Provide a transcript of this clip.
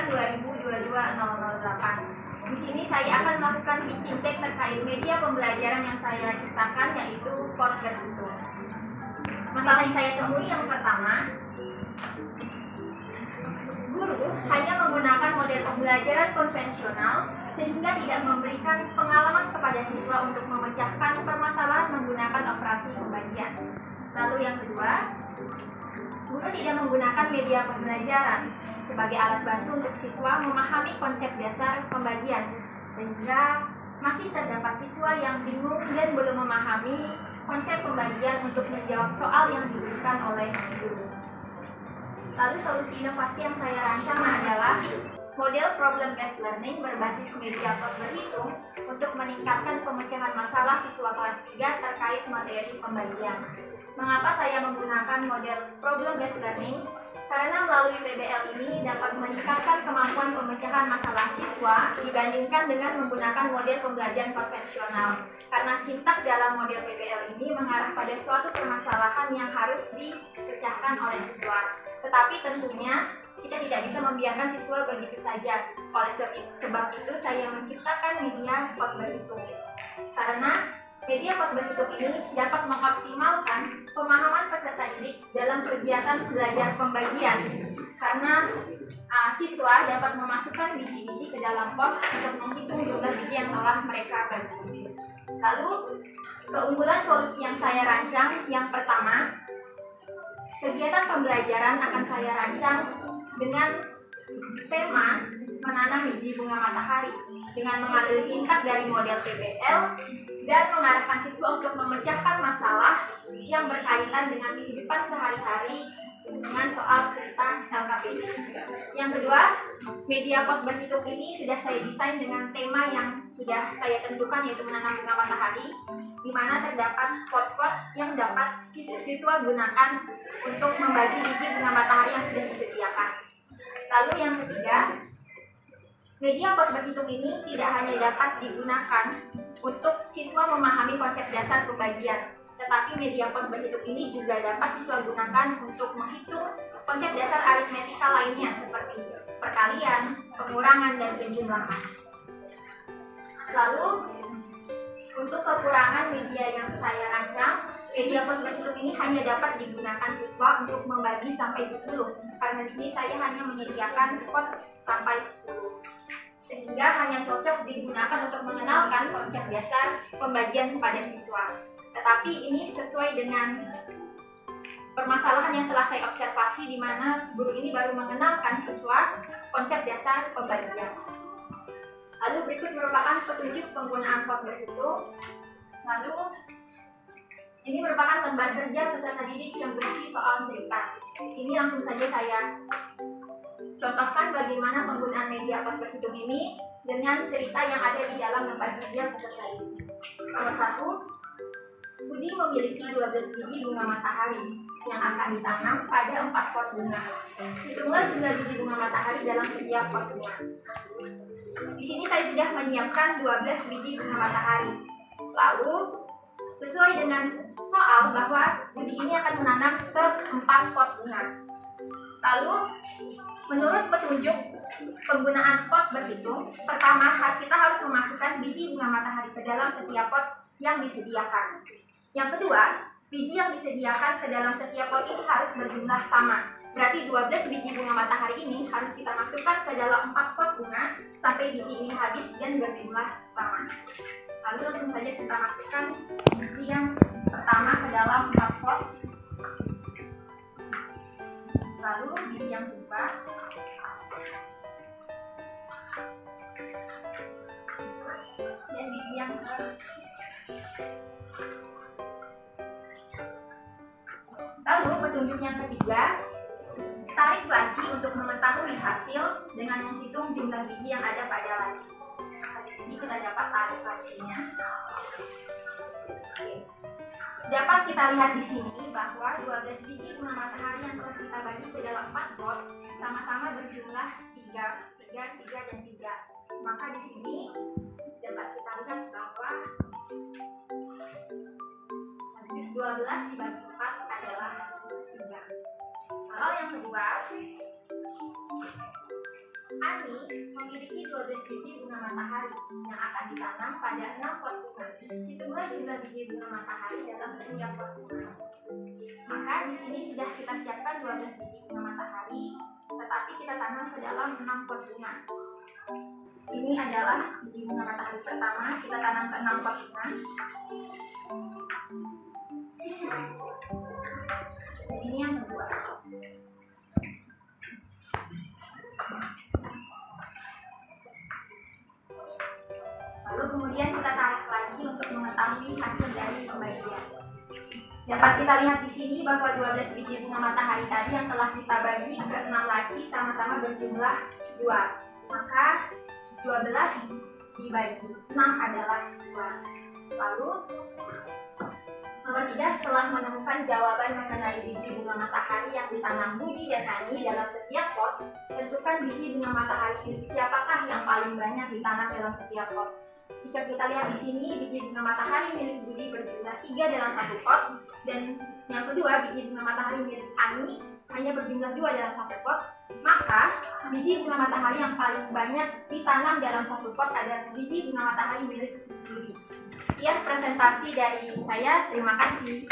bulan 2022-008. Di sini saya akan melakukan pitching deck terkait media pembelajaran yang saya ciptakan, yaitu Quote berhitung. Masalah yang saya temui yang pertama, guru hanya menggunakan model pembelajaran konvensional sehingga tidak memberikan pengalaman kepada siswa untuk memecahkan permasalahan menggunakan operasi pembagian. Lalu yang kedua, guru tidak menggunakan media pembelajaran sebagai alat bantu untuk siswa memahami konsep dasar pembagian, sehingga masih terdapat siswa yang bingung dan belum memahami konsep pembagian untuk menjawab soal yang diberikan oleh guru. Lalu solusi inovasi yang saya rancang adalah model problem based learning berbasis media Quote berhitung untuk meningkatkan pemecahan masalah siswa kelas 3 terkait materi pembagian. Mengapa saya menggunakan model problem based learning? Karena melalui PBL ini dapat meningkatkan kemampuan pemecahan masalah siswa dibandingkan dengan menggunakan model pembelajaran konvensional. Karena sintak dalam model PBL ini mengarah pada suatu permasalahan yang harus dipecahkan oleh siswa. Tetapi tentunya kita tidak bisa membiarkan siswa begitu saja. Oleh sebab itu saya menciptakan media Quote berhitung. Karena media Quote berhitung ini dapat mengoptimalkan pemahaman peserta didik dalam kegiatan belajar pembagian, karena siswa dapat memasukkan biji-biji ke dalam pot untuk menghitung jumlah biji yang telah mereka bagi. Lalu keunggulan solusi yang saya rancang yang pertama, kegiatan pembelajaran akan saya rancang dengan tema menanam biji bunga matahari dengan mengambil sintak dari model PBL dan mengarahkan siswa untuk memecahkan masalah yang berkaitan dengan kehidupan sehari-hari dengan soal cerita LKPD. Yang kedua, media Quote berhitung ini sudah saya desain dengan tema yang sudah saya tentukan, yaitu menanam bunga matahari, di mana terdapat quote-quote yang dapat siswa gunakan untuk membagi biji bunga matahari yang sudah disediakan. Lalu yang ketiga, media Quote berhitung ini tidak hanya dapat digunakan untuk siswa memahami konsep dasar pembagian, tetapi media Quote berhitung ini juga dapat siswa gunakan untuk menghitung konsep dasar aritmetika lainnya seperti perkalian, pengurangan, dan penjumlahan. Lalu untuk kekurangan media yang saya rancang, media Quote berhitung ini hanya dapat digunakan siswa untuk membagi sampai 10, karena di sini saya hanya menyediakan quote sampai 10, sehingga hanya cocok digunakan untuk mengenalkan konsep dasar pembagian kepada siswa. Tetapi ini sesuai dengan permasalahan yang telah saya observasi, di mana guru ini baru mengenalkan siswa konsep dasar pembagian. Lalu berikut merupakan petunjuk penggunaan Quote berhitung. Lalu ini merupakan lembar kerja peserta didik yang berisi soal cerita. Di sini langsung saja saya contohkan bagaimana penggunaan media Quote berhitung ini dengan cerita yang ada di dalam lembar kerja peserta didik. Nomor 1, Budi memiliki 12 biji bunga matahari yang akan ditanam pada 4 pot bunga. Hitunglah jumlah biji bunga matahari dalam setiap pot bunga. Di sini saya sudah menyiapkan 12 biji bunga matahari. Lalu sesuai dengan soal bahwa Budi ini akan menanam ke 4 pot bunga. Lalu menurut petunjuk penggunaan Quote berhitung, pertama kita harus memasukkan biji bunga matahari ke dalam setiap pot yang disediakan. Yang kedua, biji yang disediakan ke dalam setiap pot ini harus berjumlah sama. Berarti 12 biji bunga matahari ini harus kita masukkan ke dalam 4 pot bunga sampai biji ini habis dan berjumlah sama. Lalu langsung saja kita masukkan biji yang pertama ke dalam 4 pot. Lalu biji yang kedua. Dan biji yang Lalu petunjuk yang ketiga, tarik laci untuk mengetahui hasil dengan menghitung jumlah biji yang ada pada laci. Nah, di sini kita dapat tarik lacinya. Dapat kita lihat di sini bahwa 12 biji bunga matahari yang telah kita bagi ke dalam 4 pot sama-sama berjumlah 3, 3, 3, dan 3. Maka di sini dapat kita lihat bahwa 12 dibagi 4 adalah 3. Lalu yang kedua, Ani memiliki 12 biji bunga matahari yang akan ditanam pada 6 pot bunga. Hitunglah jumlah biji bunga matahari dalam setiap pot bunga. Maka di sini sudah kita siapkan 12 biji bunga matahari, tetapi kita tanam ke dalam 6 pot bunga. Ini adalah biji bunga matahari pertama, kita tanam ke 6 pot bunga. Dan ini yang kedua. Lalu kemudian kita tarik lagi untuk mengetahui hasil dari pembagian. Dapat kita lihat di sini bahwa 12 biji bunga matahari tadi yang telah kita bagi ke 6 lagi sama-sama berjumlah 2. Maka 12 dibagi 6 adalah 2. Lalu nomor 3, setelah menemukan jawaban mengenai biji bunga matahari yang ditanam Budi dan Ani dalam setiap pot, tentukan biji bunga matahari siapakah yang paling banyak ditanam dalam setiap pot. Jika kita lihat di sini, biji bunga matahari milik Budi berjumlah 3 dalam satu pot, dan yang kedua, biji bunga matahari milik Ani hanya berjumlah 2 dalam satu pot. Maka biji bunga matahari yang paling banyak ditanam dalam satu pot adalah biji bunga matahari milik Budi. Sekian presentasi dari saya. Terima kasih.